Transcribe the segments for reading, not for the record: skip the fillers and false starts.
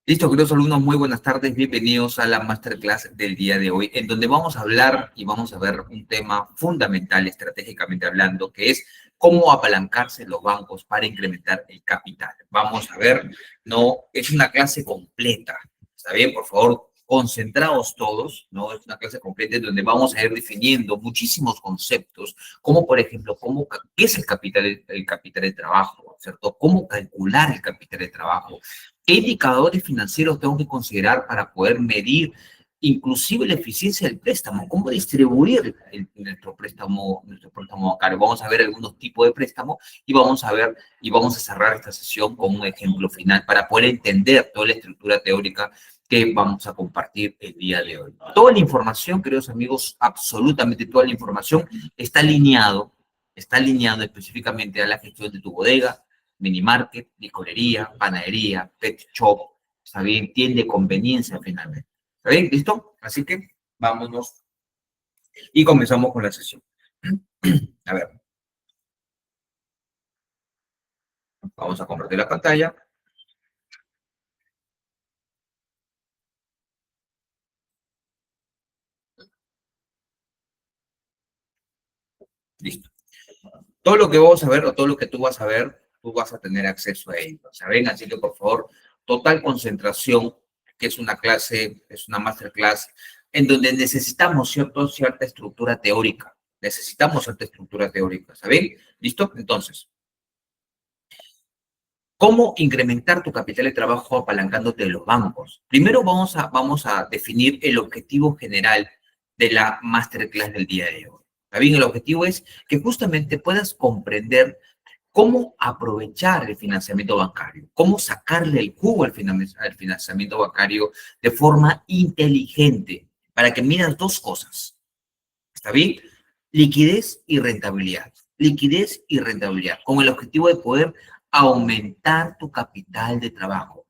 Listo, queridos alumnos, muy buenas tardes. Bienvenidos a la masterclass del día de hoy, en donde vamos a hablar y vamos a ver un tema fundamental estratégicamente hablando, que es cómo apalancarse los bancos para incrementar el capital. Vamos a ver, no, es una clase completa. ¿Está bien? Por favor, concentrados todos, ¿no? Es una clase completa en donde vamos a ir definiendo muchísimos conceptos, como por ejemplo, qué es el capital de trabajo, ¿cierto? Cómo calcular el capital de trabajo. ¿Qué indicadores financieros tengo que considerar para poder medir inclusive la eficiencia del préstamo? ¿Cómo distribuir nuestro préstamo bancario? Vamos a ver algunos tipos de préstamo y vamos a cerrar esta sesión con un ejemplo final para poder entender toda la estructura teórica que vamos a compartir el día de hoy. Toda la información, queridos amigos, absolutamente toda la información está alineado específicamente a la gestión de tu bodega, mini market, licorería, panadería, pet shop, ¿está bien? Tiende conveniencia finalmente. ¿Está bien? ¿Listo? Así que vámonos y comenzamos con la sesión. A ver. Vamos a compartir la pantalla. Listo. Todo lo que vamos a ver o todo lo que tú vas a ver, tú vas a tener acceso a ello. ¿Saben? Así que, por favor, total concentración, que es una clase, es una masterclass, en donde necesitamos cierta estructura teórica. Necesitamos cierta estructura teórica. ¿Saben? ¿Listo? Entonces, ¿cómo incrementar tu capital de trabajo apalancándote de los bancos? Primero vamos a definir el objetivo general de la masterclass del día de hoy. ¿Está bien? El objetivo es que justamente puedas comprender cómo aprovechar el financiamiento bancario, cómo sacarle el jugo al financiamiento bancario de forma inteligente, para que miras dos cosas. ¿Está bien? Liquidez y rentabilidad. Liquidez y rentabilidad, con el objetivo de poder aumentar tu capital de trabajo,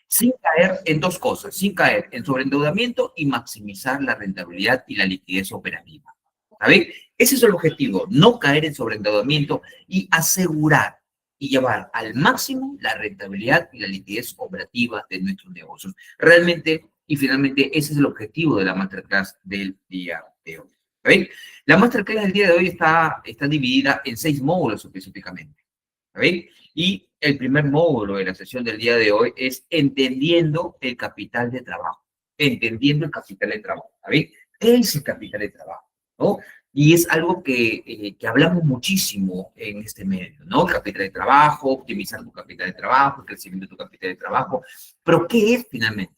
sin caer en dos cosas, sin caer en sobreendeudamiento y maximizar la rentabilidad y la liquidez operativa. ¿Está bien? Ese es el objetivo, no caer en sobreendeudamiento y asegurar y llevar al máximo la rentabilidad y la liquidez operativa de nuestros negocios. Realmente, y finalmente, ese es el objetivo de la masterclass del día de hoy. ¿Está bien? La masterclass del día de hoy está dividida en 6 módulos específicamente. ¿Está bien? Y el primer módulo de la sesión del día de hoy es entendiendo el capital de trabajo. Entendiendo el capital de trabajo. ¿Está bien? ¿Qué es el capital de trabajo? ¿No? Y es algo que hablamos muchísimo en este medio, ¿no? Capital de trabajo, optimizar tu capital de trabajo, el crecimiento de tu capital de trabajo. Pero ¿qué es finalmente?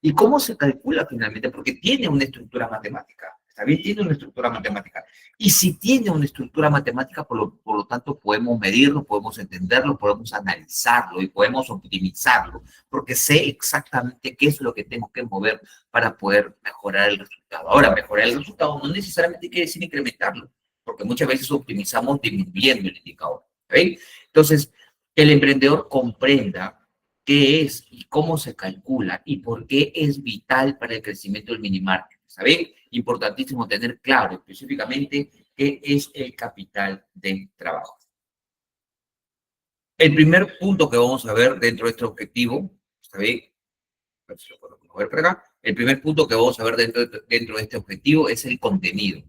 ¿Y cómo se calcula finalmente? Porque tiene una estructura matemática. ¿Está bien? Tiene una estructura matemática. Y si tiene una estructura matemática, por lo tanto, podemos medirlo, podemos entenderlo, podemos analizarlo y podemos optimizarlo, porque sé exactamente qué es lo que tengo que mover para poder mejorar el resultado. Ahora, mejorar el resultado no necesariamente quiere decir incrementarlo, porque muchas veces optimizamos disminuyendo el indicador. ¿Está bien? Entonces, que el emprendedor comprenda qué es y cómo se calcula y por qué es vital para el crecimiento del mini market. ¿Saben? Importantísimo tener claro específicamente qué es el capital de trabajo. El primer punto que vamos a ver dentro de este objetivo, ¿saben? A ver si lo puedo mover por acá. El primer punto que vamos a ver dentro de este objetivo es el contenido,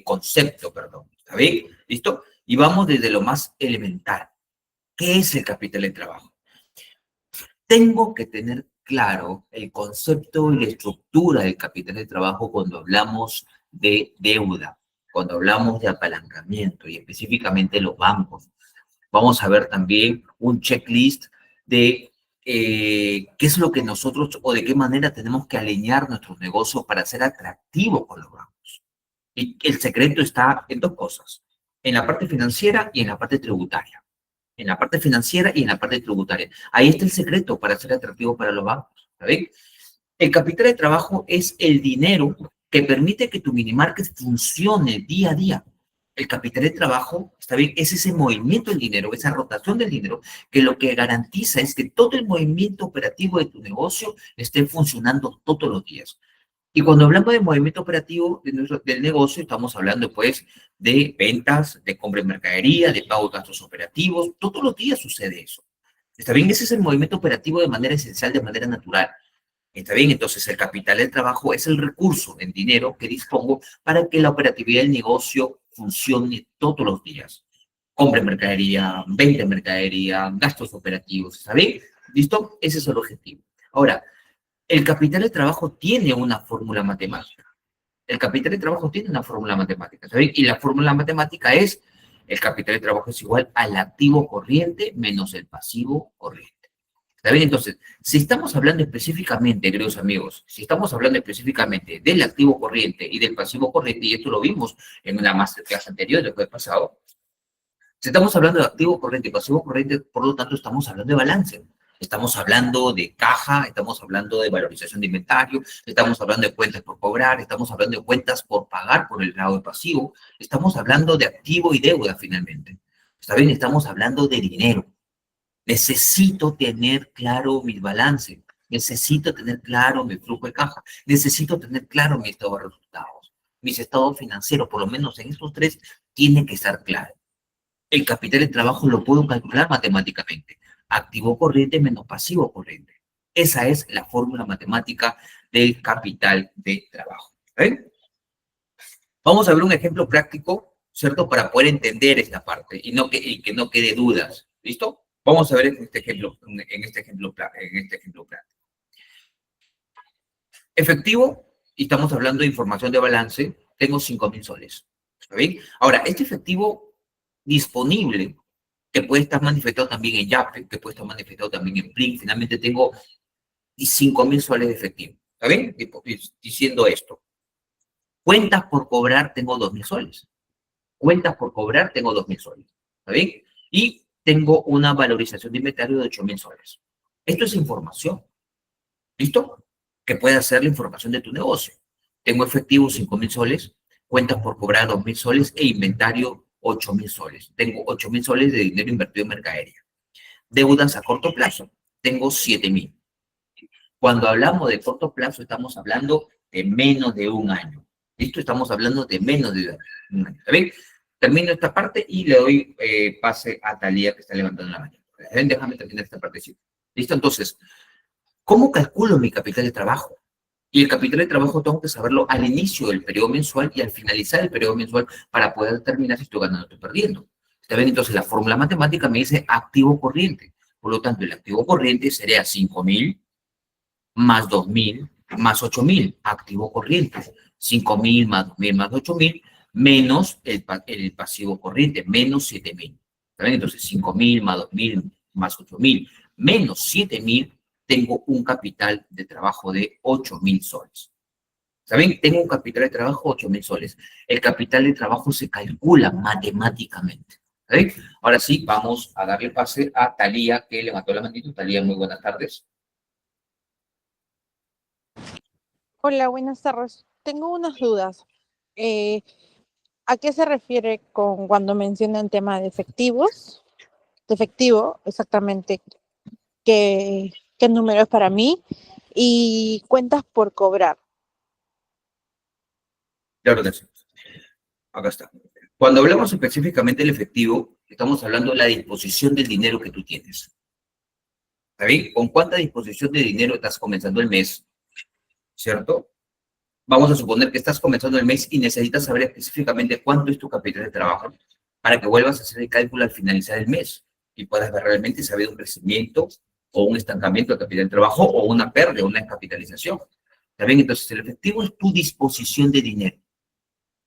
concepto, perdón. ¿Está bien? ¿Listo? Y vamos desde lo más elemental. ¿Qué es el capital de trabajo? Tengo que tener claro el concepto y la estructura del capital de trabajo cuando hablamos de deuda, cuando hablamos de apalancamiento y específicamente los bancos. Vamos a ver también un checklist de qué es lo que nosotros o de qué manera tenemos que alinear nuestros negocios para ser atractivos con los bancos. Y el secreto está en dos cosas, en la parte financiera y en la parte tributaria. En la parte financiera y en la parte tributaria. Ahí está el secreto para ser atractivo para los bancos. ¿Saben? El capital de trabajo es el dinero que permite que tu mini market funcione día a día. El capital de trabajo, está bien, es ese movimiento del dinero, esa rotación del dinero, que lo que garantiza es que todo el movimiento operativo de tu negocio esté funcionando todos los días. Y cuando hablamos de movimiento operativo del negocio, estamos hablando pues de ventas, de compra de mercadería, de pago de gastos operativos. Todos los días sucede eso. ¿Está bien? Ese es el movimiento operativo de manera esencial, de manera natural. ¿Está bien? Entonces, el capital del trabajo es el recurso en dinero que dispongo para que la operatividad del negocio funcione todos los días. Compra mercadería, vende mercadería, gastos operativos, ¿está bien? ¿Listo? Ese es el objetivo. Ahora, el capital de trabajo tiene una fórmula matemática. El capital de trabajo tiene una fórmula matemática, ¿está bien? Y la fórmula matemática es, el capital de trabajo es igual al activo corriente menos el pasivo corriente. ¿Está bien? Entonces, si estamos hablando específicamente, queridos amigos, si estamos hablando específicamente del activo corriente y del pasivo corriente, y esto lo vimos en una masterclass anterior, del jueves pasado, si estamos hablando de activo corriente y pasivo corriente, por lo tanto, estamos hablando de balance. Estamos hablando de caja, estamos hablando de valorización de inventario, estamos hablando de cuentas por cobrar, estamos hablando de cuentas por pagar por el lado de pasivo, estamos hablando de activo y deuda finalmente. ¿Está bien? Estamos hablando de dinero. Necesito tener claro mi balance, necesito tener claro mi flujo de caja, necesito tener claro mi estado de resultados, mis estados financieros, por lo menos en estos tres, tienen que estar claros. El capital de trabajo lo puedo calcular matemáticamente. Activo corriente menos pasivo corriente. Esa es la fórmula matemática del capital de trabajo. ¿Eh? Vamos a ver un ejemplo práctico, ¿cierto? Para poder entender esta parte y que no quede dudas. ¿Listo? Vamos a ver en este ejemplo práctico. Efectivo, y estamos hablando de información de balance, tengo 5.000 soles. ¿Está bien? Ahora, este efectivo disponible, que puede estar manifestado también en YAPE, que puede estar manifestado también en PLIN, finalmente tengo 5.000 soles de efectivo. ¿Está bien? Diciendo esto. Cuentas por cobrar, tengo 2.000 soles. Cuentas por cobrar, tengo 2.000 soles. ¿Está bien? Y tengo una valorización de inventario de 8.000 soles. Esto es información. ¿Listo? Que puede hacer la información de tu negocio. Tengo efectivo 5.000 soles, cuentas por cobrar 2.000 soles e inventario 8.000 soles. Tengo 8.000 soles de dinero invertido en mercadería. Deudas a corto plazo, tengo 7.000. Cuando hablamos de corto plazo, estamos hablando de menos de un año. ¿Listo? Estamos hablando de menos de un año. ¿Está bien? Termino esta parte y le doy pase a Talía, que está levantando la mano. Déjame terminar esta partecita. ¿Listo? Entonces, ¿cómo calculo mi capital de trabajo? Y el capital de trabajo tengo que saberlo al inicio del periodo mensual y al finalizar el periodo mensual para poder determinar si estoy ganando o estoy perdiendo. ¿Está bien? Entonces, la fórmula matemática me dice activo corriente. Por lo tanto, el activo corriente sería 5.000 más 2.000 más 8.000. Activo corriente. 5.000 más 2.000 más 8.000 menos el pasivo corriente, menos 7.000. ¿Está bien? Entonces, 5.000 más 2.000 más 8.000 menos 7.000, tengo un capital de trabajo de 8.000 soles. ¿Saben? Tengo un capital de trabajo de 8.000 soles. El capital de trabajo se calcula matemáticamente. ¿Saben? Ahora sí, vamos a darle pase a Talía, que levantó la manito. Talía, muy buenas tardes. Hola, buenas tardes. Tengo unas dudas. Eh, ¿A qué se refiere con cuando menciona el tema de efectivos? De efectivo, exactamente, ¿qué número es para mí? Y cuentas por cobrar. Claro que sí. Acá está. Cuando hablamos específicamente del efectivo, estamos hablando de la disposición del dinero que tú tienes. ¿Está bien? ¿Con cuánta disposición de dinero estás comenzando el mes? ¿Cierto? Vamos a suponer que estás comenzando el mes y necesitas saber específicamente cuánto es tu capital de trabajo para que vuelvas a hacer el cálculo al finalizar el mes y puedas ver realmente si ha habido un crecimiento o un estancamiento del capital de trabajo o una pérdida, una descapitalización. ¿Está bien? Entonces, el efectivo es tu disposición de dinero,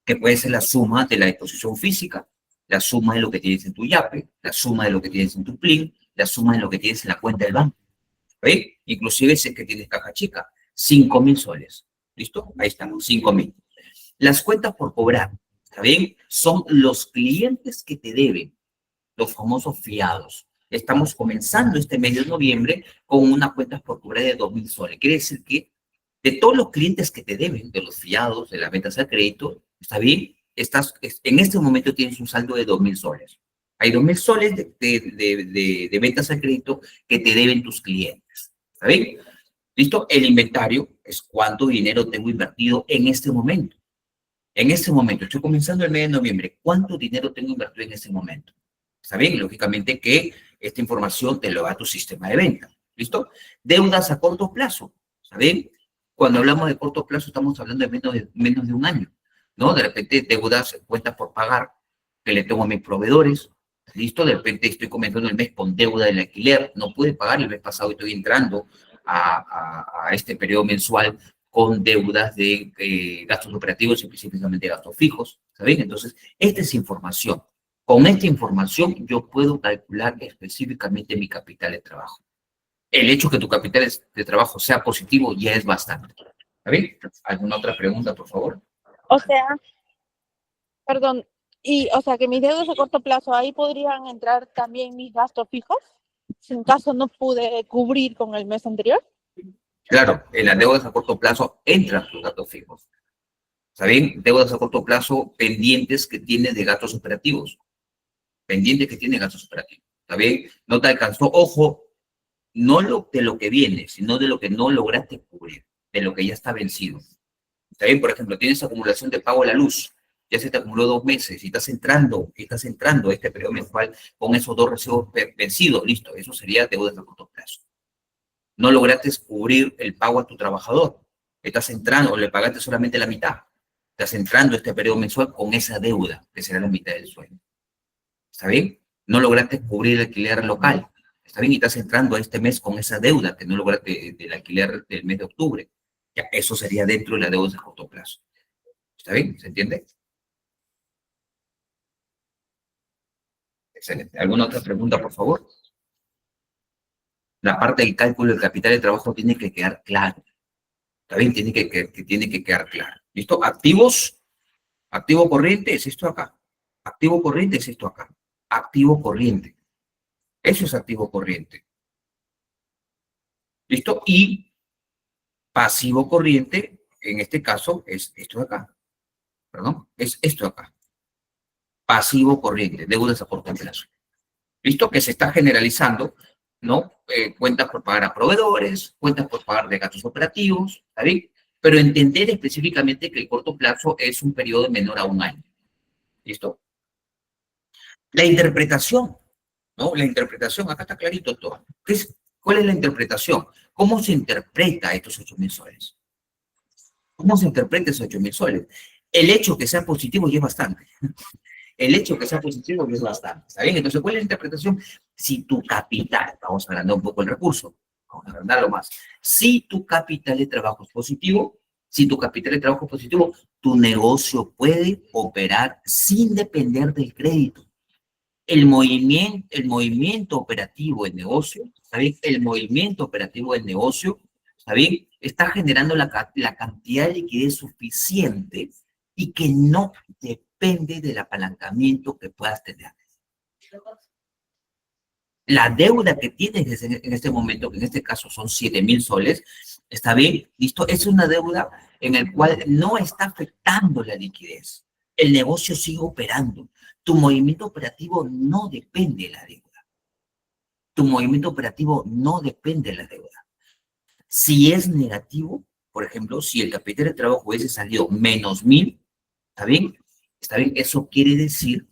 que puede ser la suma de la disposición física, la suma de lo que tienes en tu YAPE, la suma de lo que tienes en tu PLIN, la suma de lo que tienes en la cuenta del banco. ¿Ve? Inclusive si es que tienes caja chica, 5.000 soles. ¿Listo? Ahí estamos, 5.000. Las cuentas por cobrar, ¿está bien? Son los clientes que te deben, los famosos fiados. Estamos comenzando este mes de noviembre con una cuenta por cobrar de 2.000 soles. Quiere decir que de todos los clientes que te deben, de los fiados, de las ventas al crédito, ¿está bien? En este momento tienes un saldo de 2.000 soles. Hay 2.000 soles de ventas al crédito que te deben tus clientes. ¿Está bien? ¿Listo? El inventario es cuánto dinero tengo invertido en este momento. En este momento, estoy comenzando el mes de noviembre. ¿Cuánto dinero tengo invertido en este momento? Está bien, lógicamente que esta información te lo da tu sistema de venta. ¿Listo? Deudas a corto plazo. ¿Saben? Cuando hablamos de corto plazo estamos hablando de menos de un año, ¿no? De repente deudas, cuentas por pagar que le tengo a mis proveedores. ¿Listo? De repente estoy comenzando el mes con deuda del alquiler. No pude pagar el mes pasado y estoy entrando a este periodo mensual con deudas de gastos operativos y específicamente gastos fijos. ¿Saben? Entonces, esta es información. Con esta información yo puedo calcular específicamente mi capital de trabajo. El hecho que tu capital de trabajo sea positivo ya es bastante. ¿Está bien? ¿Alguna otra pregunta, por favor? O sea, perdón, o sea que mis deudas a corto plazo, ahí podrían entrar también mis gastos fijos, si en caso no pude cubrir con el mes anterior. Claro, en las deudas a corto plazo entran tus gastos fijos. ¿Está bien? Deudas a corto plazo pendientes que tienes de gastos operativos. Pendientes que tienes de gastos operativos. ¿Está bien? No te alcanzó, ojo, no de lo que viene, sino de lo que no lograste cubrir, de lo que ya está vencido. ¿Está bien? Por ejemplo, tienes acumulación de pago a la luz, ya se te acumuló 2 meses y estás entrando a este periodo mensual con esos 2 recibos vencidos, listo, eso sería deudas a corto plazo. No lograste cubrir el pago a tu trabajador, estás entrando o le pagaste solamente la mitad, estás entrando a este periodo mensual con esa deuda, que será la mitad del sueldo. ¿Está bien? No lograste cubrir el alquiler local, está bien, y estás entrando a este mes con esa deuda que no lograste del alquiler del mes de octubre. Ya, eso sería dentro de la deuda a corto plazo. ¿Está bien? ¿Se entiende? Excelente. ¿Alguna otra pregunta, por favor? La parte del cálculo del capital de trabajo tiene que quedar claro. ¿Está bien? Tiene que quedar claro. ¿Listo? Activos, activo corriente es esto acá. Activo corriente es esto acá. Activo corriente. Eso es activo corriente. ¿Listo? Y pasivo corriente, en este caso, es esto de acá. Perdón, es esto de acá. Pasivo corriente, deudas a corto plazo. ¿Listo? Que se está generalizando, ¿no? Cuentas por pagar a proveedores, cuentas por pagar de gastos operativos, ¿está bien? Pero entender específicamente que el corto plazo es un periodo menor a un año. ¿Listo? La interpretación, ¿no? La interpretación, acá está clarito todo. ¿Cuál es la interpretación? ¿Cómo se interpreta estos 8.000 soles? ¿Cómo se interpreta esos 8.000 soles? El hecho que sea positivo ya es bastante. El hecho que sea positivo ya es bastante. ¿Está bien? Entonces, ¿cuál es la interpretación? Si tu capital, vamos a agrandar un poco el recurso, vamos a agrandarlo más. Si tu capital de trabajo es positivo, tu negocio puede operar sin depender del crédito. El movimiento operativo del negocio, ¿está bien? El movimiento operativo del negocio, ¿está bien? Está generando la cantidad de liquidez suficiente y que no depende del apalancamiento que puedas tener. La deuda que tienes en este momento, que en este caso son 7.000 soles, ¿está bien? ¿Listo? Es una deuda en la cual no está afectando la liquidez. El negocio sigue operando. Tu movimiento operativo no depende de la deuda. Tu movimiento operativo no depende de la deuda. Si es negativo, por ejemplo, si el capital de trabajo hubiese salido menos 1.000, ¿está bien? Está bien, eso quiere decir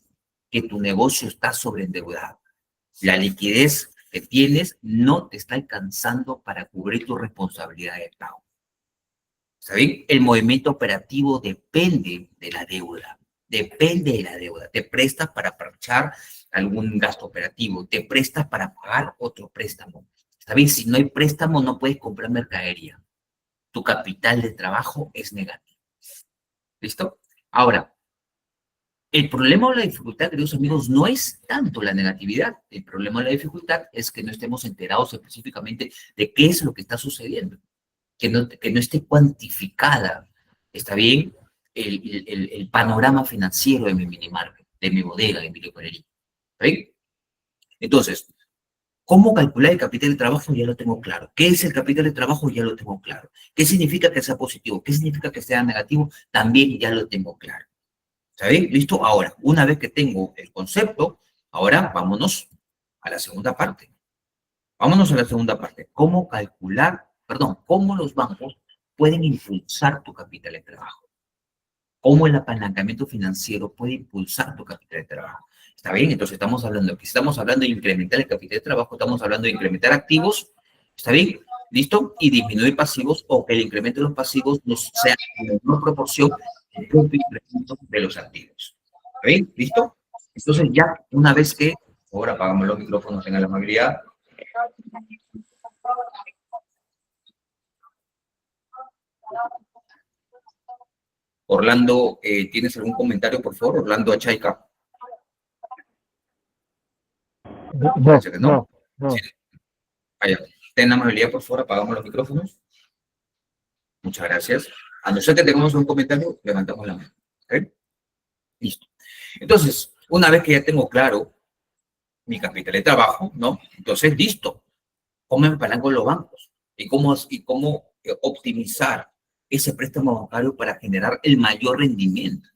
que tu negocio está sobreendeudado. La liquidez que tienes no te está alcanzando para cubrir tu responsabilidad de pago. ¿Está bien? El movimiento operativo depende de la deuda. Depende de la deuda. Te prestas para aprovechar algún gasto operativo. Te prestas para pagar otro préstamo. ¿Está bien? Si no hay préstamo, no puedes comprar mercadería. Tu capital de trabajo es negativo. ¿Listo? Ahora, el problema o la dificultad, queridos amigos, no es tanto la negatividad. El problema o la dificultad es que no estemos enterados específicamente de qué es lo que está sucediendo. Que no esté cuantificada, ¿está bien? El panorama financiero de mi minimarket, de mi bodega, de mi licorería. ¿Está bien? Entonces, ¿cómo calcular el capital de trabajo? Ya lo tengo claro. ¿Qué es el capital de trabajo? Ya lo tengo claro. ¿Qué significa que sea positivo? ¿Qué significa que sea negativo? También ya lo tengo claro. ¿Está bien? ¿Listo? Ahora, una vez que tengo el concepto, ahora vámonos a la segunda parte. Vámonos a la segunda parte. ¿Cómo calcular, cómo los bancos pueden impulsar tu capital de trabajo? ¿Cómo el apalancamiento financiero puede impulsar tu capital de trabajo? ¿Está bien? Entonces estamos hablando de incrementar el capital de trabajo, estamos hablando de incrementar activos, ¿está bien? ¿Listo? Y disminuir pasivos o que el incremento de los pasivos nos sea en menor proporción del propio incremento de los activos. ¿Está bien? ¿Listo? Entonces ya una vez que, ahora apagamos los micrófonos, tengan la amabilidad. Orlando, ¿tienes algún comentario, por favor? Orlando Achaica. Parece que no. No. Sí. Vaya. Ten la amabilidad, por favor, apagamos los micrófonos. Muchas gracias. A no ser que tengamos un comentario, levantamos la mano. ¿Ok? Listo. Entonces, una vez que ya tengo claro mi capital de trabajo, ¿no? Entonces, listo. ¿Cómo me apalanco los bancos? ¿Y cómo optimizar ese préstamo bancario para generar el mayor rendimiento?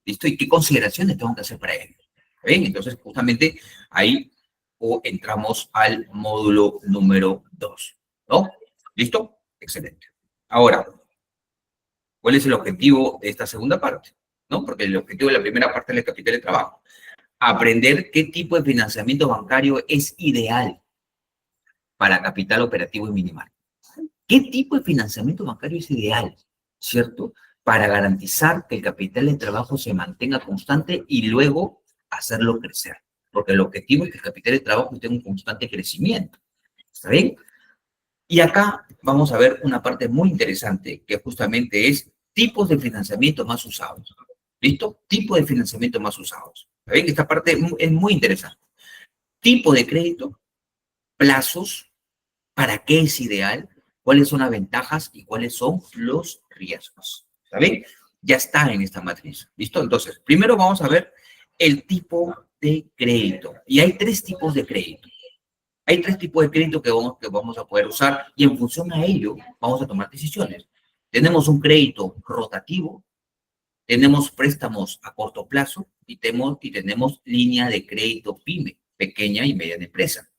¿Listo? ¿Y qué consideraciones tengo que hacer para ello? ¿Bien? Entonces, justamente ahí entramos al módulo número 2. ¿No? ¿Listo? Excelente. Ahora, ¿cuál es el objetivo de esta segunda parte? ¿No? Porque el objetivo de la primera parte es el capital de trabajo. Aprender qué tipo de financiamiento bancario es ideal para capital operativo y minimal. ¿Qué tipo de financiamiento bancario es ideal? ¿Cierto? Para garantizar que el capital de trabajo se mantenga constante y luego hacerlo crecer. Porque el objetivo es que el capital de trabajo tenga un constante crecimiento. ¿Está bien? Y acá vamos a ver una parte muy interesante que justamente es tipos de financiamiento más usados. ¿Listo? Tipo de financiamiento más usados. ¿Está bien? Esta parte es muy interesante. Tipo de crédito, plazos, para qué es ideal, cuáles son las ventajas y cuáles son los riesgos. ¿Está bien? Ya está en esta matriz. ¿Listo? Entonces, primero vamos a ver el tipo de crédito. Y hay tres tipos de crédito. Hay tres tipos de crédito que vamos a poder usar y en función a ello vamos a tomar decisiones. Tenemos un crédito rotativo, tenemos préstamos a corto plazo y tenemos línea de crédito PYME, pequeña y mediana empresa.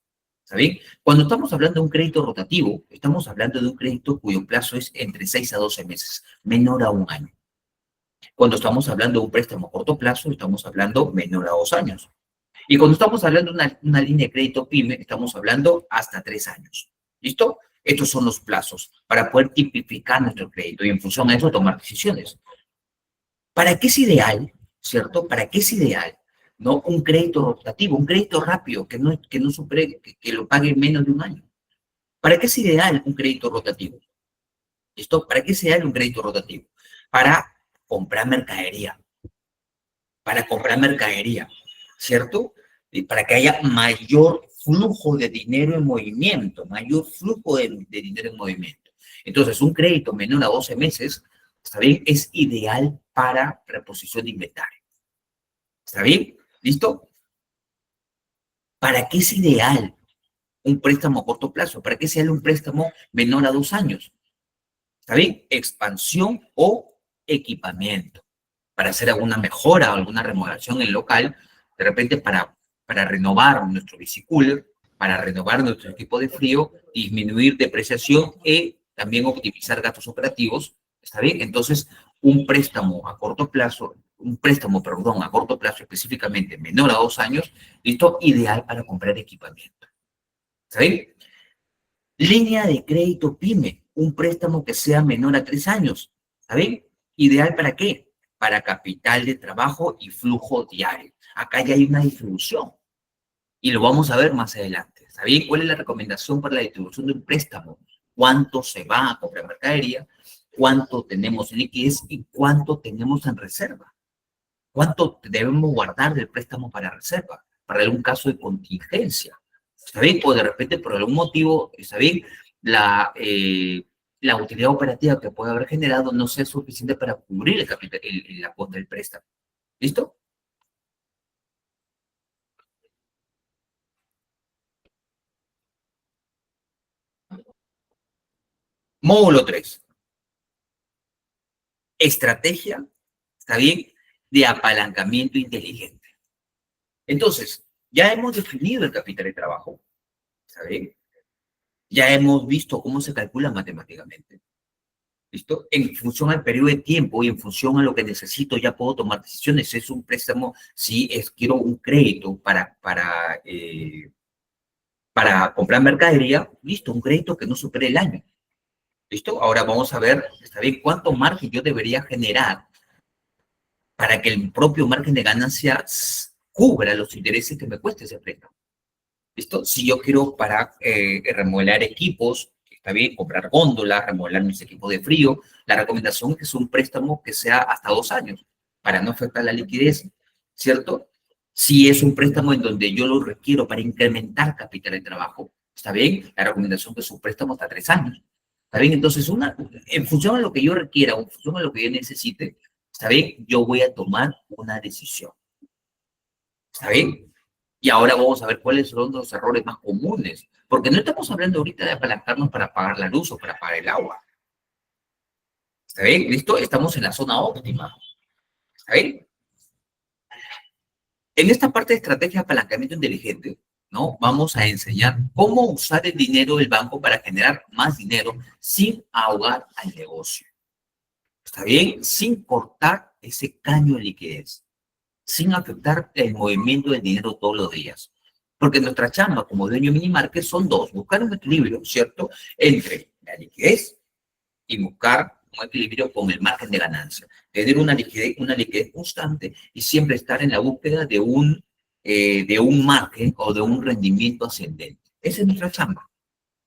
¿Está bien? Cuando estamos hablando de un crédito rotativo, estamos hablando de un crédito cuyo plazo es entre 6 a 12 meses, menor a un año. Cuando estamos hablando de un préstamo a corto plazo, estamos hablando menor a 2 años. Y cuando estamos hablando de una línea de crédito PYME, estamos hablando hasta 3 años. ¿Listo? Estos son los plazos para poder tipificar nuestro crédito y en función a eso tomar decisiones. ¿Para qué es ideal, cierto? ¿Para qué es ideal? ¿No? Un crédito rotativo, un crédito rápido que no supere, que lo pague en menos de un año. ¿Para qué es ideal un crédito rotativo? ¿Listo? ¿Para qué es ideal un crédito rotativo? Para comprar mercadería. Para comprar mercadería, ¿cierto? Y para que haya mayor flujo de dinero en movimiento, mayor flujo de dinero en movimiento. Entonces, un crédito menor a 12 meses, ¿está bien? Es ideal para reposición de inventario. ¿Está bien? ¿Listo? ¿Para qué es ideal un préstamo a corto plazo? ¿Para qué es ideal un préstamo menor a 2 años? ¿Está bien? Expansión o equipamiento. Para hacer alguna mejora o alguna remodelación en el local, de repente para renovar nuestro bicicooler, para renovar nuestro equipo de frío, disminuir depreciación y también optimizar gastos operativos. ¿Está bien? Entonces, un préstamo a corto plazo, perdón, a corto plazo específicamente menor a 2 años, listo, ideal para comprar equipamiento. ¿Está bien? Línea de crédito PYME, un préstamo que sea menor a 3 años. ¿Está bien? ¿Ideal para qué? Para capital de trabajo y flujo diario. Acá ya hay una distribución y lo vamos a ver más adelante. ¿Está bien? ¿Cuál es la recomendación para la distribución de un préstamo? ¿Cuánto se va a comprar mercadería? ¿Cuánto tenemos en liquidez y cuánto tenemos en reserva? ¿Cuánto debemos guardar del préstamo para reserva? Para algún caso de contingencia. ¿Está bien? O de repente por algún motivo, ¿está bien? La utilidad operativa que puede haber generado no sea suficiente para cubrir el capital, la cuota del préstamo. ¿Listo? Módulo 3. Estrategia, ¿está bien? De apalancamiento inteligente. Entonces, ya hemos definido el capital de trabajo, ¿está bien? Ya hemos visto cómo se calcula matemáticamente. ¿Listo? En función al periodo de tiempo y en función a lo que necesito, ya puedo tomar decisiones. Es un préstamo, si quiero un crédito para comprar mercadería, listo, un crédito que no supere el año. ¿Listo? Ahora vamos a ver, está bien, cuánto margen yo debería generar para que el propio margen de ganancia cubra los intereses que me cueste ese préstamo. ¿Listo? Si yo quiero para remodelar equipos, está bien, comprar góndolas, remodelar mis equipos de frío, la recomendación es que es un préstamo que sea hasta 2 años para no afectar la liquidez, ¿cierto? Si es un préstamo en donde yo lo requiero para incrementar capital de trabajo, está bien, la recomendación es un préstamo hasta 3 años. ¿Está bien? Entonces, en función a lo que yo requiera, en función a lo que yo necesite, ¿está bien? Yo voy a tomar una decisión. ¿Está bien? Y ahora vamos a ver cuáles son los errores más comunes, porque no estamos hablando ahorita de apalancarnos para pagar la luz o para pagar el agua. ¿Está bien? ¿Listo? Estamos en la zona óptima. ¿Está bien? En esta parte de estrategia de apalancamiento inteligente, ¿no? Vamos a enseñar cómo usar el dinero del banco para generar más dinero sin ahogar al negocio. ¿Está bien? Sin cortar ese caño de liquidez, sin afectar el movimiento del dinero todos los días. Porque nuestra chamba como dueño minimarket son dos: buscar un equilibrio, ¿cierto?, entre la liquidez y buscar un equilibrio con el margen de ganancia. Tener una liquidez constante y siempre estar en la búsqueda de un margen o de un rendimiento ascendente. Esa es nuestra chamba.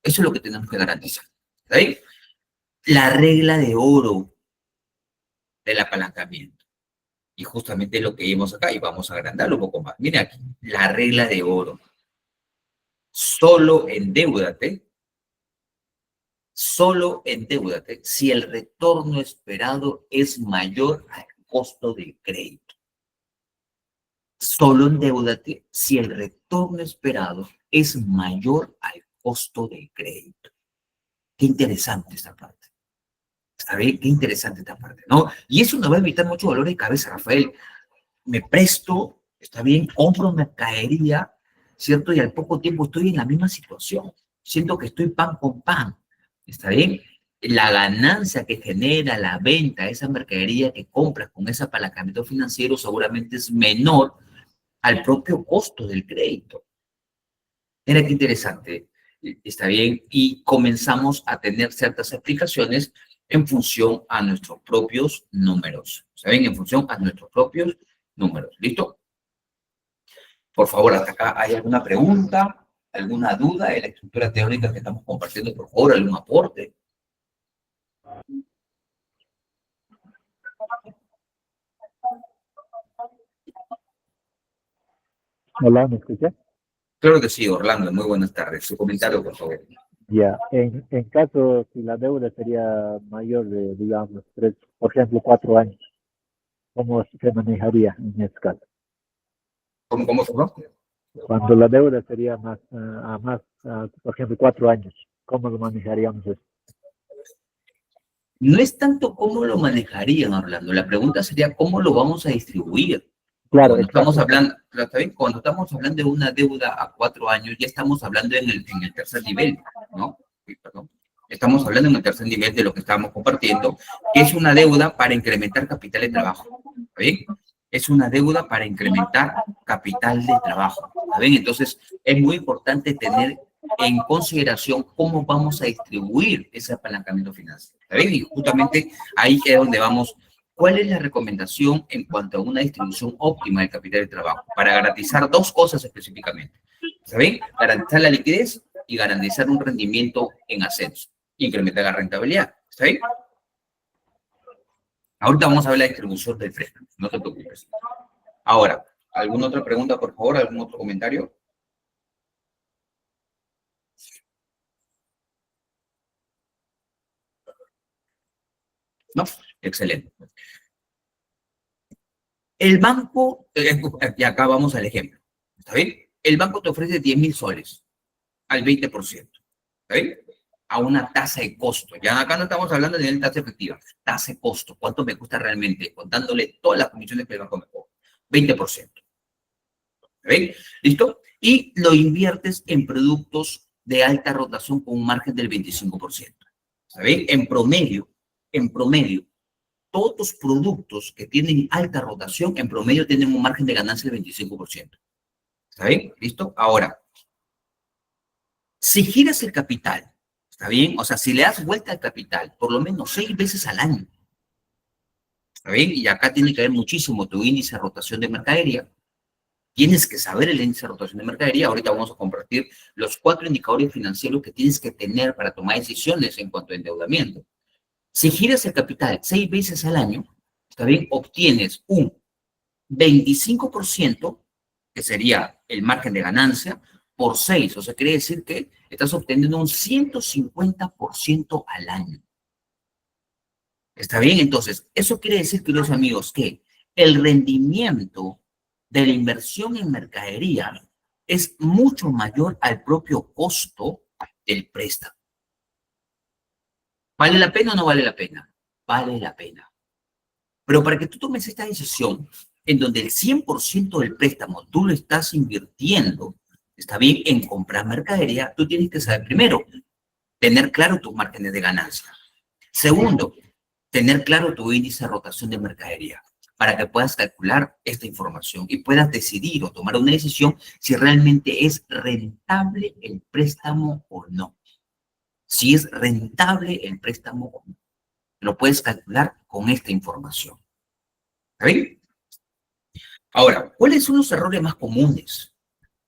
Eso es lo que tenemos que garantizar. ¿Está bien? La regla de oro del apalancamiento. Y justamente lo que vimos acá, y vamos a agrandarlo un poco más. Mira aquí, la regla de oro. Solo endeúdate si el retorno esperado es mayor al costo del crédito. Solo endeúdate si el retorno esperado es mayor al costo del crédito. Qué interesante esta parte. ¿Está bien? Qué interesante esta parte, ¿no? Y eso nos va a evitar mucho dolor de cabeza, Rafael. Me presto, está bien, compro mercadería, ¿cierto? Y al poco tiempo estoy en la misma situación. Siento que estoy pan con pan, ¿está bien? La ganancia que genera la venta de esa mercadería que compras con ese apalancamiento financiero seguramente es menor al propio costo del crédito. Mira qué interesante, ¿está bien? Y comenzamos a tener ciertas explicaciones en función a nuestros propios números, ¿está bien? En función a nuestros propios números. ¿Listo? Por favor, hasta acá, ¿hay alguna pregunta, alguna duda de la estructura teórica que estamos compartiendo? Por favor, algún aporte. Hola, ¿me escucha? Claro que sí, Orlando. Muy buenas tardes. Su comentario, por favor. Ya, en caso si la deuda sería mayor de, digamos, por ejemplo, 4 años, ¿cómo se manejaría en este caso? ¿Cómo fue? Cuando la deuda sería por ejemplo, 4 años, ¿cómo lo manejaríamos eso? No es tanto cómo lo manejarían, Orlando. La pregunta sería cómo lo vamos a distribuir. Claro, Cuando estamos exacto. hablando, ¿está bien? Cuando estamos hablando de una deuda a 4 años, ya estamos hablando en el tercer nivel, ¿no? Sí, perdón. Estamos hablando en el tercer nivel de lo que estábamos compartiendo, que es una deuda para incrementar capital de trabajo. ¿Está bien? Es una deuda para incrementar capital de trabajo. ¿Está bien? Entonces, es muy importante tener en consideración cómo vamos a distribuir ese apalancamiento financiero. ¿Está bien? Y justamente ahí es donde vamos. ¿Cuál es la recomendación en cuanto a una distribución óptima del capital de trabajo? Para garantizar dos cosas específicamente. ¿Saben? Garantizar la liquidez y garantizar un rendimiento en ascenso. Incrementar la rentabilidad. ¿Está bien? Ahorita vamos a ver la distribución del préstamo. No te preocupes. Ahora, ¿alguna otra pregunta, por favor? ¿Algún otro comentario? ¿No? Excelente. El banco, y acá vamos al ejemplo. ¿Está bien? El banco te ofrece 10.000 soles al 20%. ¿Está bien? A una tasa de costo. Ya acá no estamos hablando de tasa efectiva. Tasa de costo. ¿Cuánto me cuesta realmente? Contándole todas las comisiones que el banco me cobra. 20%. ¿Está bien? ¿Listo? Y lo inviertes en productos de alta rotación con un margen del 25%. ¿Está bien? En promedio, en promedio, todos los productos que tienen alta rotación, en promedio tienen un margen de ganancia del 25%. ¿Está bien? ¿Listo? Ahora, si giras el capital, ¿está bien? O sea, si le das vuelta al capital, por lo menos 6 veces al año, ¿está bien? Y acá tiene que ver muchísimo tu índice de rotación de mercadería. Tienes que saber el índice de rotación de mercadería. Ahorita vamos a compartir los 4 indicadores financieros que tienes que tener para tomar decisiones en cuanto a endeudamiento. Si giras el capital 6 veces al año, ¿está bien? Obtienes un 25%, que sería el margen de ganancia, por 6. O sea, quiere decir que estás obteniendo un 150% al año. ¿Está bien? Entonces, eso quiere decir, queridos amigos, que el rendimiento de la inversión en mercadería es mucho mayor al propio costo del préstamo. ¿Vale la pena o no vale la pena? Vale la pena. Pero para que tú tomes esta decisión, en donde el 100% del préstamo tú lo estás invirtiendo, está bien, en comprar mercadería, tú tienes que saber, primero, tener claro tus márgenes de ganancia. Segundo, tener claro tu índice de rotación de mercadería, para que puedas calcular esta información y puedas decidir o tomar una decisión si realmente es rentable el préstamo o no. Si es rentable el préstamo o no. Lo puedes calcular con esta información. ¿Está bien? Ahora, ¿cuáles son los errores más comunes?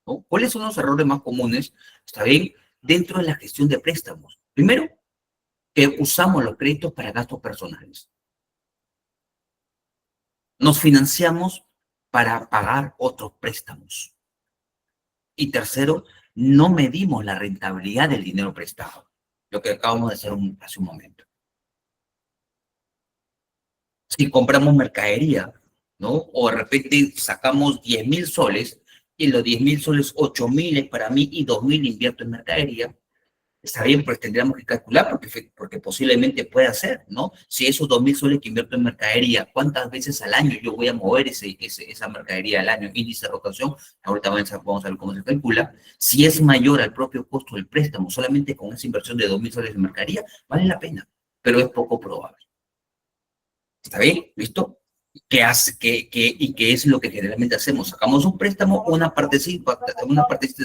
¿No? ¿Cuáles son los errores más comunes? ¿Está bien? Dentro de la gestión de préstamos. Primero, que usamos los créditos para gastos personales. Nos financiamos para pagar otros préstamos. Y tercero, no medimos la rentabilidad del dinero prestado, lo que acabamos de hacer hace un momento. Si compramos mercadería, ¿no? O de repente sacamos 10.000 soles y los 10.000 soles, 8.000 es para mí y 2.000 invierto en mercadería. Está bien, pues tendríamos que calcular porque posiblemente pueda ser, ¿no? Si esos 2.000 soles que invierto en mercadería, ¿cuántas veces al año yo voy a mover esa mercadería al año? Índice de rotación, ahorita vamos a ver cómo se calcula. Si es mayor al propio costo del préstamo, solamente con esa inversión de 2.000 soles en mercadería, vale la pena, pero es poco probable. ¿Está bien? ¿Listo? ¿Qué es lo que generalmente hacemos? Sacamos un préstamo, una partecita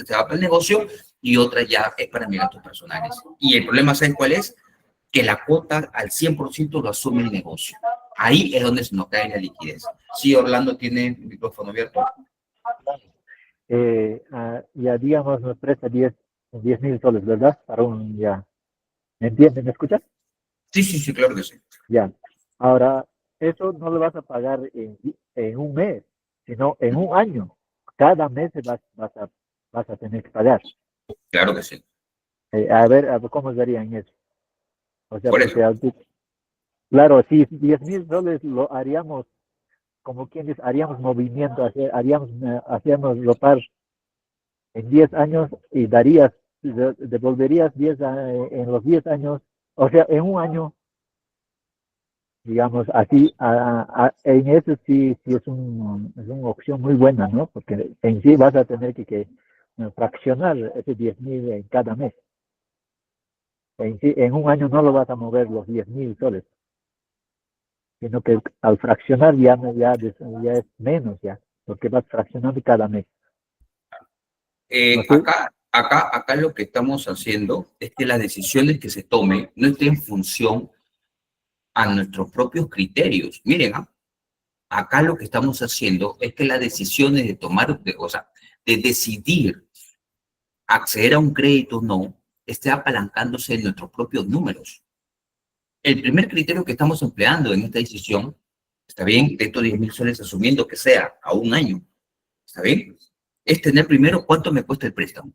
se va para el negocio y otra ya es para mis gastos personales. Y el problema, ¿saben cuál es? Que la cuota al 100% lo asume el negocio. Ahí es donde se nos cae la liquidez. Sí, Orlando tiene el micrófono abierto. Ya digamos nos presta 10.000 soles, ¿verdad? Para un ya. ¿Me entienden? ¿Me escuchas? Sí, claro que sí. Ya. Ahora, eso no lo vas a pagar en un mes, sino en un año. Cada mes vas a tener que pagar. Claro que sí. A ver cómo serían eso. O sea, Por eso. porque, claro, si 10.000 soles lo haríamos, como quien dice, haríamos movimiento, hacíamos rotar en 10 años y devolverías 10 en los 10 años, o sea, en un año, digamos, así, en eso sí es una opción muy buena, ¿no? Porque en sí vas a tener que fraccionar ese 10.000 en cada mes. En sí, en un año no lo vas a mover los 10.000 soles, sino que al fraccionar ya es menos ya, porque vas fraccionando cada mes. No sé. Acá lo que estamos haciendo es que las decisiones que se tomen no estén en función a nuestros propios criterios. Miren, acá lo que estamos haciendo es que las decisiones de tomar, de decidir acceder a un crédito o no, esté apalancándose en nuestros propios números. El primer criterio que estamos empleando en esta decisión, está bien, de estos 10.000 soles, asumiendo que sea a un año, está bien, es tener primero cuánto me cuesta el préstamo.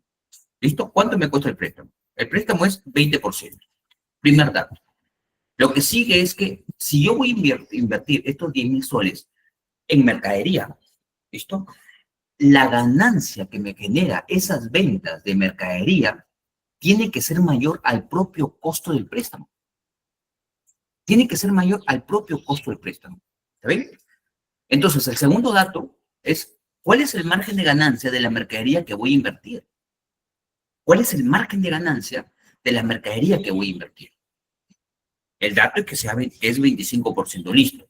¿Listo? ¿Cuánto me cuesta el préstamo? El préstamo es 20%. Primer dato. Lo que sigue es que si yo voy a invertir estos 10.000 soles en mercadería, ¿listo? La ganancia que me genera esas ventas de mercadería tiene que ser mayor al propio costo del préstamo. Tiene que ser mayor al propio costo del préstamo. ¿Está bien? Entonces, el segundo dato es, ¿cuál es el margen de ganancia de la mercadería que voy a invertir? ¿Cuál es el margen de ganancia de la mercadería que voy a invertir? El dato es que es 25% listo.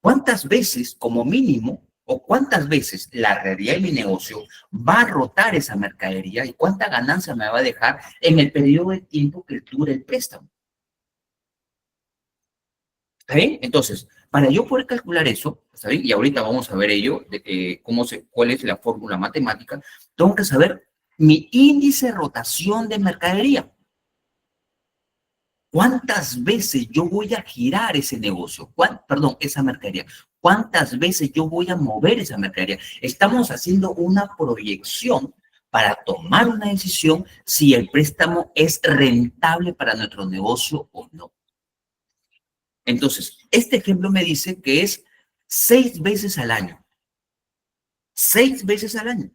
¿Cuántas veces, como mínimo, o cuántas veces la realidad de mi negocio va a rotar esa mercadería y cuánta ganancia me va a dejar en el periodo de tiempo que dure el préstamo? ¿Está bien? Entonces, para yo poder calcular eso, ¿está bien? Y ahorita vamos a ver ello, cuál es la fórmula matemática, tengo que saber mi índice de rotación de mercadería. ¿Cuántas veces yo voy a girar ese negocio? Perdón, esa mercadería. ¿Cuántas veces yo voy a mover esa mercadería? Estamos haciendo una proyección para tomar una decisión si el préstamo es rentable para nuestro negocio o no. Entonces, este ejemplo me dice que es 6 veces al año. 6 veces al año.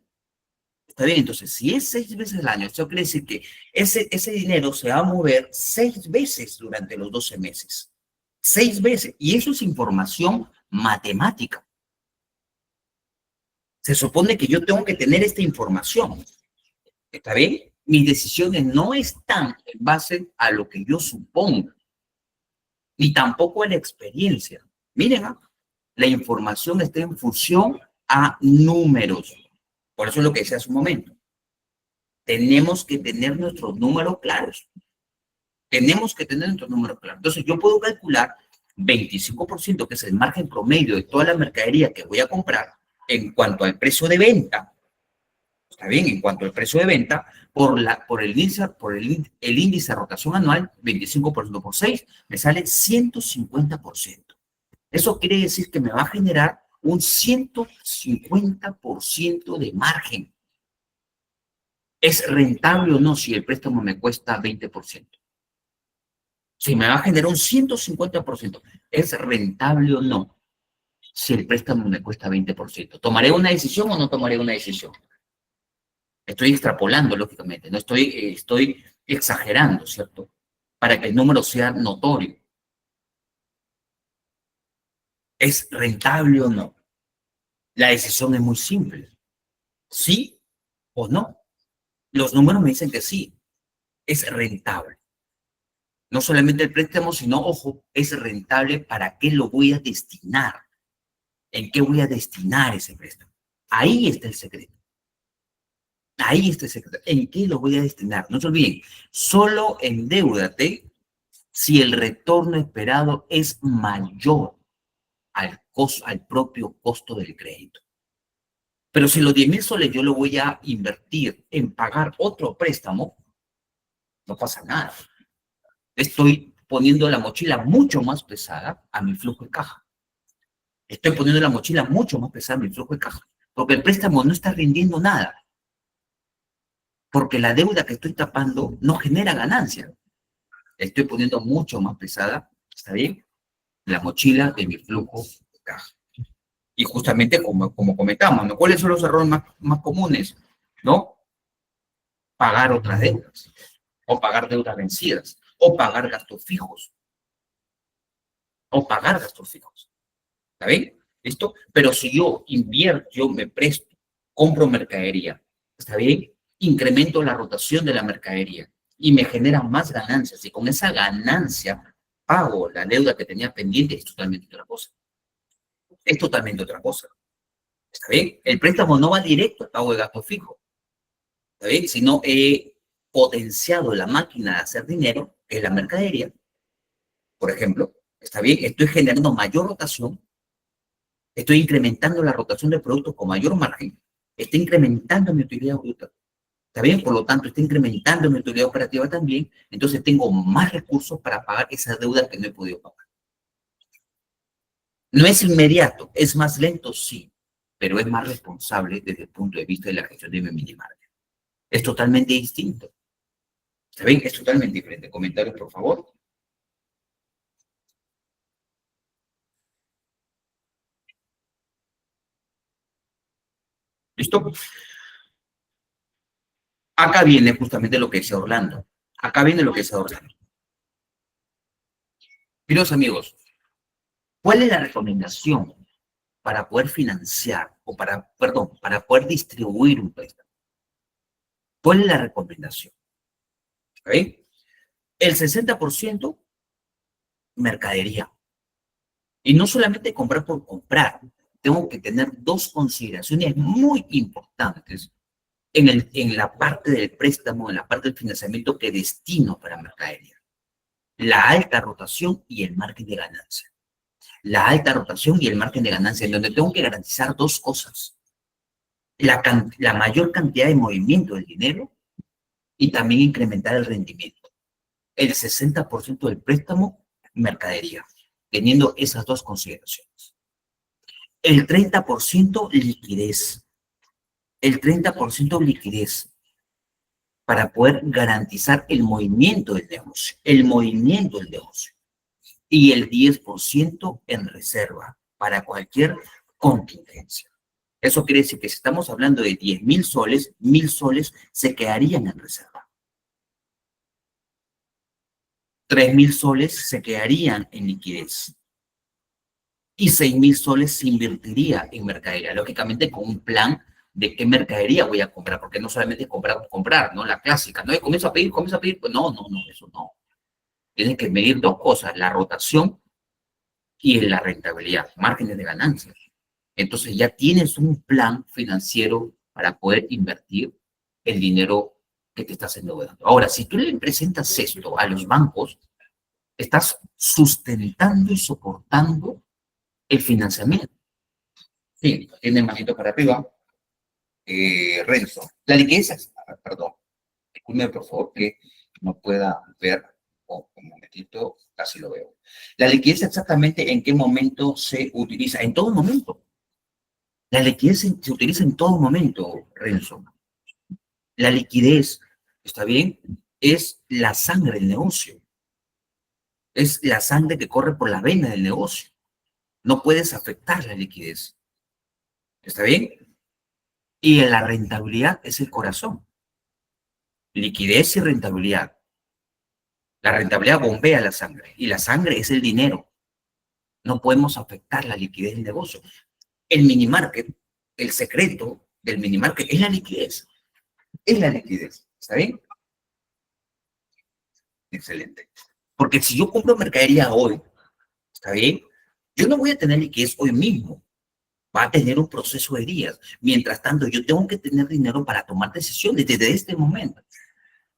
Está bien, entonces, si es 6 veces al año, esto quiere decir que ese dinero se va a mover 6 veces durante los 12 meses. 6 veces. Y eso es información matemática. Se supone que yo tengo que tener esta información. ¿Está bien? Mis decisiones no están en base a lo que yo supongo, ni tampoco a la experiencia. Miren, la información está en función a números. Por eso es lo que decía hace un momento. Tenemos que tener nuestros números claros. Tenemos que tener nuestros números claros. Entonces, yo puedo calcular 25%, que es el margen promedio de toda la mercadería que voy a comprar, en cuanto al precio de venta. Está bien, en cuanto al precio de venta, por el índice de rotación anual, 25% por 6, me sale 150%. Eso quiere decir que me va a generar un 150% de margen. ¿Es rentable o no si el préstamo me cuesta 20%? Si me va a generar un 150%, ¿es rentable o no si el préstamo me cuesta 20%? ¿Tomaré una decisión o no tomaré una decisión? Estoy extrapolando, lógicamente, no estoy exagerando, ¿cierto? Para que el número sea notorio. ¿Es rentable o no? La decisión es muy simple. ¿Sí o no? Los números me dicen que sí, es rentable. No solamente el préstamo, sino, ojo, es rentable. ¿Para qué lo voy a destinar? ¿En qué voy a destinar ese préstamo? Ahí está el secreto. Ahí está el secreto. ¿En qué lo voy a destinar? No se olviden, solo endeúdate si el retorno esperado es mayor al propio costo del crédito. Pero si los 10,000 soles yo lo voy a invertir en pagar otro préstamo, no pasa nada. Estoy poniendo la mochila mucho más pesada a mi flujo de caja. Estoy poniendo la mochila mucho más pesada a mi flujo de caja. Porque el préstamo no está rindiendo nada. Porque la deuda que estoy tapando no genera ganancia. Estoy poniendo mucho más pesada, ¿está bien? La mochila de mi flujo de caja. Y justamente como comentamos, ¿no? ¿Cuáles son los errores más comunes? ¿No? Pagar otras deudas. O pagar deudas vencidas. O pagar gastos fijos. O pagar gastos fijos. ¿Está bien? ¿Listo? Pero si yo invierto, yo me presto, compro mercadería, ¿está bien? Incremento la rotación de la mercadería y me genera más ganancias. Y con esa ganancia pago la deuda que tenía pendiente, es totalmente otra cosa. Es totalmente otra cosa. ¿Está bien? El préstamo no va directo al pago de gasto fijo. ¿Está bien? Sino he potenciado la máquina de hacer dinero, que es la mercadería, por ejemplo. ¿Está bien? Estoy generando mayor rotación. Estoy incrementando la rotación de productos con mayor margen. Estoy incrementando mi utilidad bruta. ¿Está bien? Por lo tanto, estoy incrementando mi utilidad operativa también. Entonces, tengo más recursos para pagar esas deudas que no he podido pagar. No es inmediato, es más lento, sí, pero es más responsable desde el punto de vista de la gestión de mi mini margen. Es totalmente distinto. ¿Está bien? Es totalmente diferente. Comentarios, por favor. ¿Listo? Acá viene justamente lo que decía Orlando. Acá viene lo que decía Orlando. Queridos amigos, ¿cuál es la recomendación para poder financiar para poder distribuir un préstamo? ¿Cuál es la recomendación? ¿Okay? El 60% mercadería. Y no solamente comprar por comprar, tengo que tener dos consideraciones muy importantes en la parte del préstamo, en la parte del financiamiento que destino para mercadería. La alta rotación y el margen de ganancia. La alta rotación y el margen de ganancia, en donde tengo que garantizar dos cosas. La mayor cantidad de movimiento del dinero y también incrementar el rendimiento. El 60% del préstamo, mercadería, teniendo esas dos consideraciones. El 30% liquidez. El 30% liquidez para poder garantizar el movimiento del negocio. El movimiento del negocio. Y el 10% en reserva para cualquier contingencia. Eso quiere decir que si estamos hablando de 10.000 soles, 1.000 soles se quedarían en reserva. 3.000 soles se quedarían en liquidez. Y 6.000 soles se invertiría en mercadería, lógicamente con un plan de qué mercadería voy a comprar, porque no solamente comprar, ¿no? La clásica, ¿no? Y comienzo a pedir, pues no, eso no. Tienes que medir dos cosas, la rotación y la rentabilidad, márgenes de ganancia. Entonces ya tienes un plan financiero para poder invertir el dinero que te estás endeudando. Ahora, si tú le presentas esto a los bancos, estás sustentando y soportando el financiamiento. Sí, tiene manito para arriba. Renzo, la liquidez, perdón, disculpe por favor que no pueda ver, un momentito, casi lo veo. La liquidez exactamente en qué momento se utiliza, en todo momento. La liquidez se utiliza en todo momento, Renzo. La liquidez, ¿está bien? Es la sangre del negocio. Es la sangre que corre por la vena del negocio. No puedes afectar la liquidez. ¿Está bien? Y la rentabilidad es el corazón. Liquidez y rentabilidad. La rentabilidad bombea la sangre y la sangre es el dinero. No podemos afectar la liquidez del negocio. El mini market, el secreto del mini market es la liquidez. Es la liquidez. ¿Está bien? Excelente. Porque si yo compro mercadería hoy, ¿está bien? Yo no voy a tener liquidez hoy mismo. Va a tener un proceso de días. Mientras tanto, yo tengo que tener dinero para tomar decisiones desde este momento.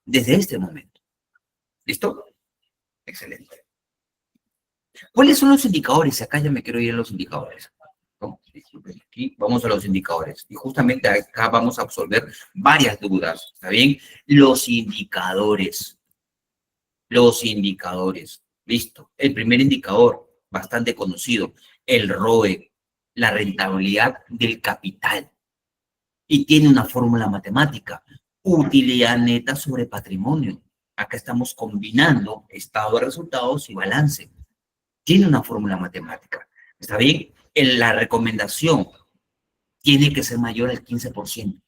Desde este momento. ¿Listo? Excelente. ¿Cuáles son los indicadores? Acá ya me quiero ir a los indicadores. ¿No? Aquí vamos a los indicadores. Y justamente acá vamos a absolver varias dudas. ¿Está bien? Los indicadores. Los indicadores. Listo. El primer indicador, bastante conocido, el ROE, la rentabilidad del capital. Y tiene una fórmula matemática. Utilidad neta sobre patrimonio. Acá estamos combinando estado de resultados y balance. Tiene una fórmula matemática. ¿Está bien? En la recomendación tiene que ser mayor al 15%.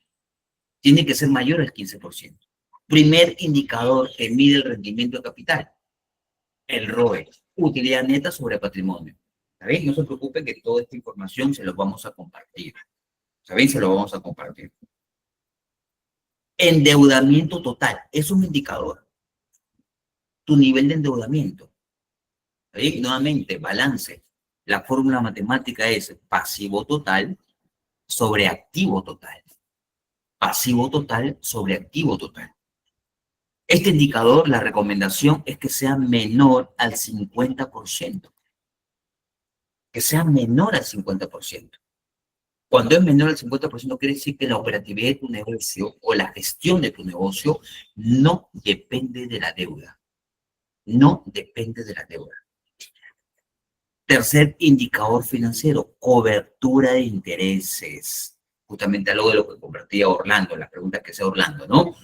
Tiene que ser mayor al 15%. Primer indicador que mide el rendimiento de capital. El ROE. Utilidad neta sobre patrimonio. ¿Está bien? No se preocupen que toda esta información se los vamos a compartir. ¿Está bien? Se lo vamos a compartir. Endeudamiento total. Es un indicador. Tu nivel de endeudamiento. ¿Está bien? Nuevamente, balance. La fórmula matemática es pasivo total sobre activo total. Pasivo total sobre activo total. Este indicador, la recomendación es que sea menor al 50%. Que sea menor al 50%. Cuando es menor al 50%, quiere decir que la operatividad de tu negocio o la gestión de tu negocio no depende de la deuda. No depende de la deuda. Tercer indicador financiero, cobertura de intereses. Justamente algo de lo que compartía Orlando, la pregunta que hacía Orlando, ¿no?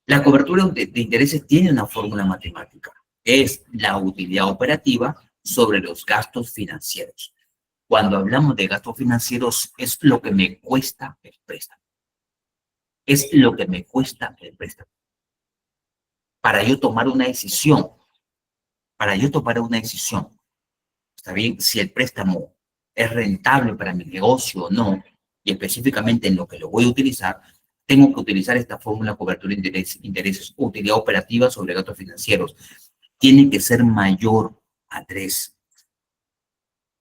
La cobertura de intereses tiene una fórmula matemática. Es la utilidad operativa sobre los gastos financieros. Cuando hablamos de gastos financieros, es lo que me cuesta el préstamo. Es lo que me cuesta el préstamo. Para yo tomar una decisión, ¿está bien? Si el préstamo es rentable para mi negocio o no, y específicamente en lo que lo voy a utilizar, tengo que utilizar esta fórmula cobertura de intereses, utilidad operativa sobre gastos financieros. Tiene que ser mayor a 3.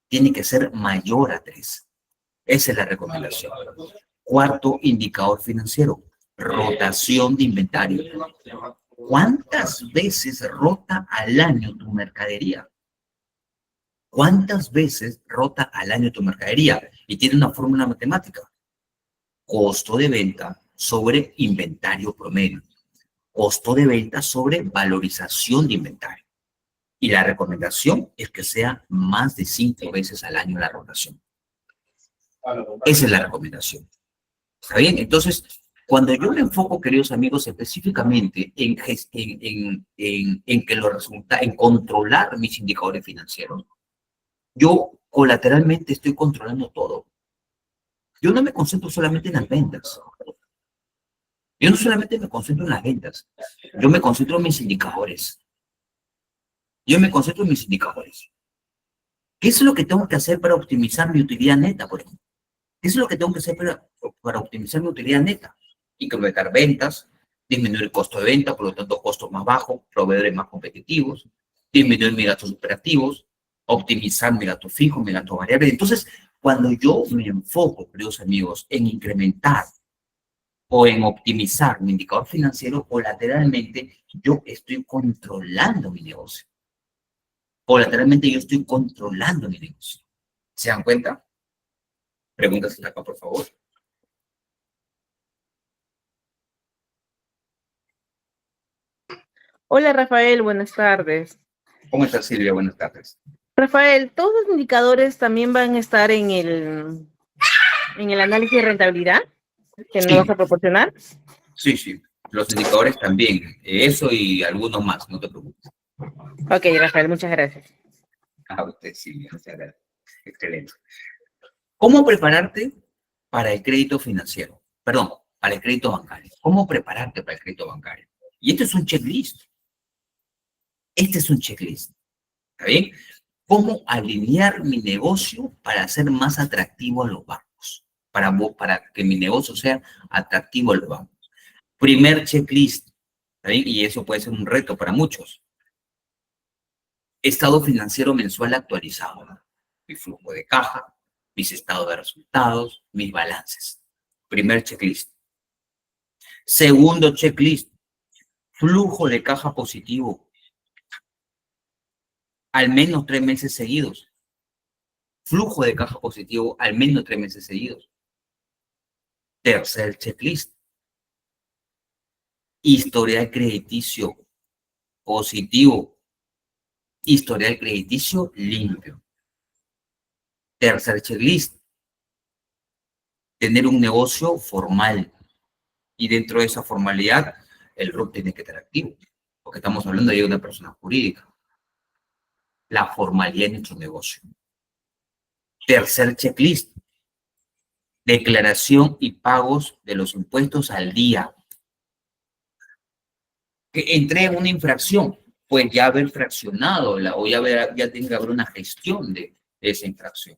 Tiene que ser mayor a 3. Esa es la recomendación. Cuarto indicador financiero, rotación de inventario. ¿Cuántas veces rota al año tu mercadería? ¿Cuántas veces rota al año tu mercadería? Y tiene una fórmula matemática. Costo de venta sobre inventario promedio. Costo de venta sobre valorización de inventario. Y la recomendación es que sea más de 5 veces al año la rotación. Esa es la recomendación. ¿Está bien? Entonces, cuando yo me enfoco, queridos amigos, específicamente en que lo resulta, en controlar mis indicadores financieros, yo colateralmente estoy controlando todo. Yo no me concentro solamente en las ventas. Yo no solamente me concentro en las ventas. Yo me concentro en mis indicadores. Yo me concentro en mis indicadores. ¿Qué es lo que tengo que hacer para optimizar mi utilidad neta, por ejemplo? ¿Qué es lo que tengo que hacer para optimizar mi utilidad neta? Incrementar ventas, disminuir el costo de venta, por lo tanto, costos más bajos, proveedores más competitivos, disminuir mis gastos operativos, optimizar mi gasto fijo, mi gasto variable. Entonces, cuando yo me enfoco, queridos amigos, en incrementar o en optimizar mi indicador financiero, colateralmente yo estoy controlando mi negocio. Colateralmente yo estoy controlando mi negocio. ¿Se dan cuenta? Preguntas hasta acá, por favor. Hola Rafael, buenas tardes. ¿Cómo estás, Silvia? Buenas tardes. Rafael, ¿todos los indicadores también van a estar en el análisis de rentabilidad que nos Sí, vas a proporcionar? sí, sí. Los indicadores también. Eso y algunos más, no te preocupes. Ok, Rafael, muchas gracias. A usted, Silvia. Muchas gracias. Excelente. ¿Cómo prepararte para el crédito financiero? Perdón, para el crédito bancario. ¿Cómo prepararte para el crédito bancario? Y este es un checklist. Este es un checklist. ¿Está bien? ¿Cómo alinear mi negocio para ser más atractivo a los bancos? Para que mi negocio sea atractivo a los bancos. Primer checklist. ¿Está bien? Y eso puede ser un reto para muchos. Estado financiero mensual actualizado. Mi flujo de caja, mis estados de resultados, mis balances. Primer checklist. Segundo checklist. Flujo de caja positivo. Al menos 3 meses seguidos. Flujo de caja positivo al menos 3 meses seguidos. Tercer checklist. Historial crediticio positivo. Historial crediticio limpio. Tercer checklist. Tener un negocio formal. Y dentro de esa formalidad, el RUT tiene que estar activo. Porque estamos hablando de una persona jurídica. La formalidad en nuestro negocio. Tercer checklist. Declaración y pagos de los impuestos al día. Que entré en una infracción, pues ya haber fraccionado o ya tiene que haber una gestión de esa infracción.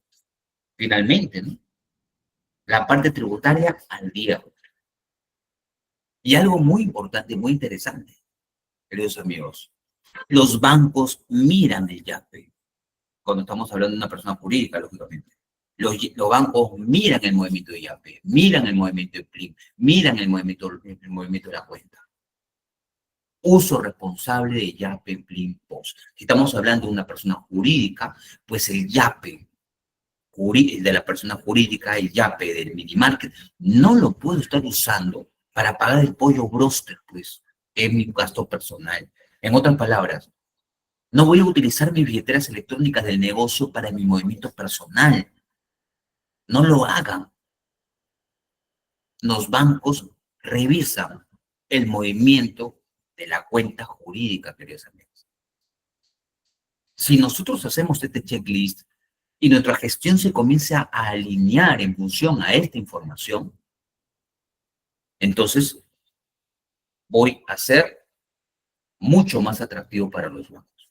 Finalmente, ¿no? La parte tributaria al día. Y algo muy importante, muy interesante, queridos amigos. Los bancos miran el YAPE. Cuando estamos hablando de una persona jurídica, lógicamente. Los bancos miran el movimiento de YAPE, miran el movimiento de PLIN, miran el movimiento de la cuenta. Uso responsable de YAPE, PLIN, POS. Si estamos hablando de una persona jurídica, pues el YAPE de la persona jurídica, el YAPE del mini market, no lo puedo estar usando para pagar el pollo broster, pues, en mi gasto personal. En otras palabras, no voy a utilizar mis billeteras electrónicas del negocio para mi movimiento personal. No lo hagan. Los bancos revisan el movimiento de la cuenta jurídica, queridos amigos. Si nosotros hacemos este checklist y nuestra gestión se comienza a alinear en función a esta información, entonces voy a ser mucho más atractivo para los bancos.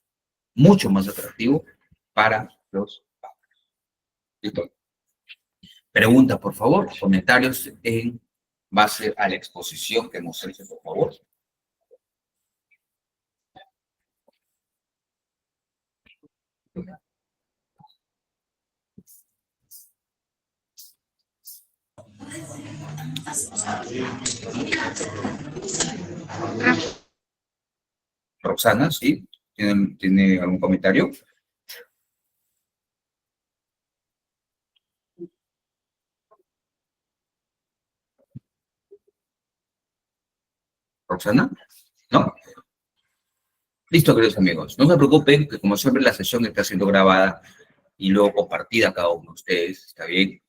Mucho más atractivo para los bancos. ¿Listo? Preguntas, por favor, comentarios en base a la exposición que hemos hecho, por favor. Roxana, ¿sí? ¿Tiene algún comentario? Roxana, ¿no? Listo, queridos amigos. No se preocupen, que como siempre la sesión está siendo grabada y luego compartida a cada uno de ustedes, ¿está bien?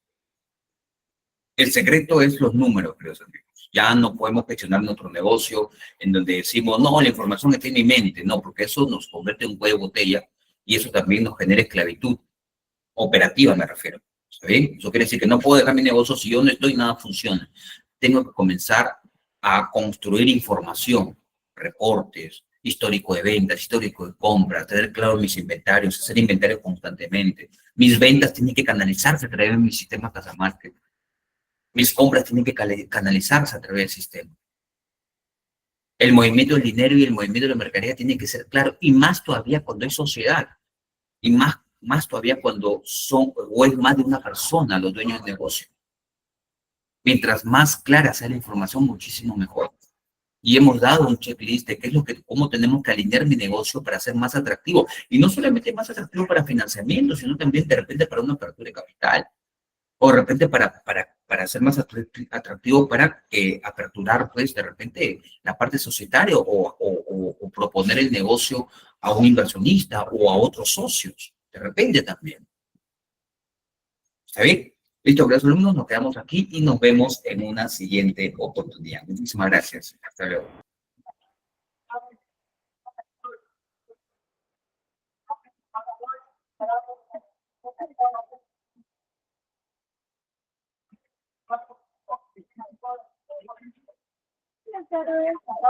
El secreto es los números, queridos amigos. Ya no podemos gestionar nuestro negocio en donde decimos, no, la información está en mi mente. No, porque eso nos convierte en un cuello de botella y eso también nos genera esclavitud operativa, me refiero. ¿Está bien? Eso quiere decir que no puedo dejar mi negocio si yo no estoy, nada funciona. Tengo que comenzar a construir información, reportes, histórico de ventas, histórico de compras, tener claro mis inventarios, hacer inventarios constantemente. Mis ventas tienen que canalizarse a través de mi sistema Casa Market. Mis compras tienen que canalizarse a través del sistema. El movimiento del dinero y el movimiento de la mercadería tiene que ser claro, y más todavía cuando hay sociedad, y más todavía cuando son o es más de una persona los dueños del negocio. Mientras más clara sea la información, muchísimo mejor. Y hemos dado un checklist de qué es cómo tenemos que alinear mi negocio para ser más atractivo. Y no solamente más atractivo para financiamiento, sino también de repente para una apertura de capital. O de repente para ser más atractivo para aperturar, pues, de repente la parte societaria o proponer el negocio a un inversionista o a otros socios. De repente también. ¿Está bien? Listo, gracias alumnos, nos quedamos aquí y nos vemos en una siguiente oportunidad. Muchísimas gracias. Hasta luego.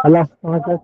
Hola, ¿cómo estás?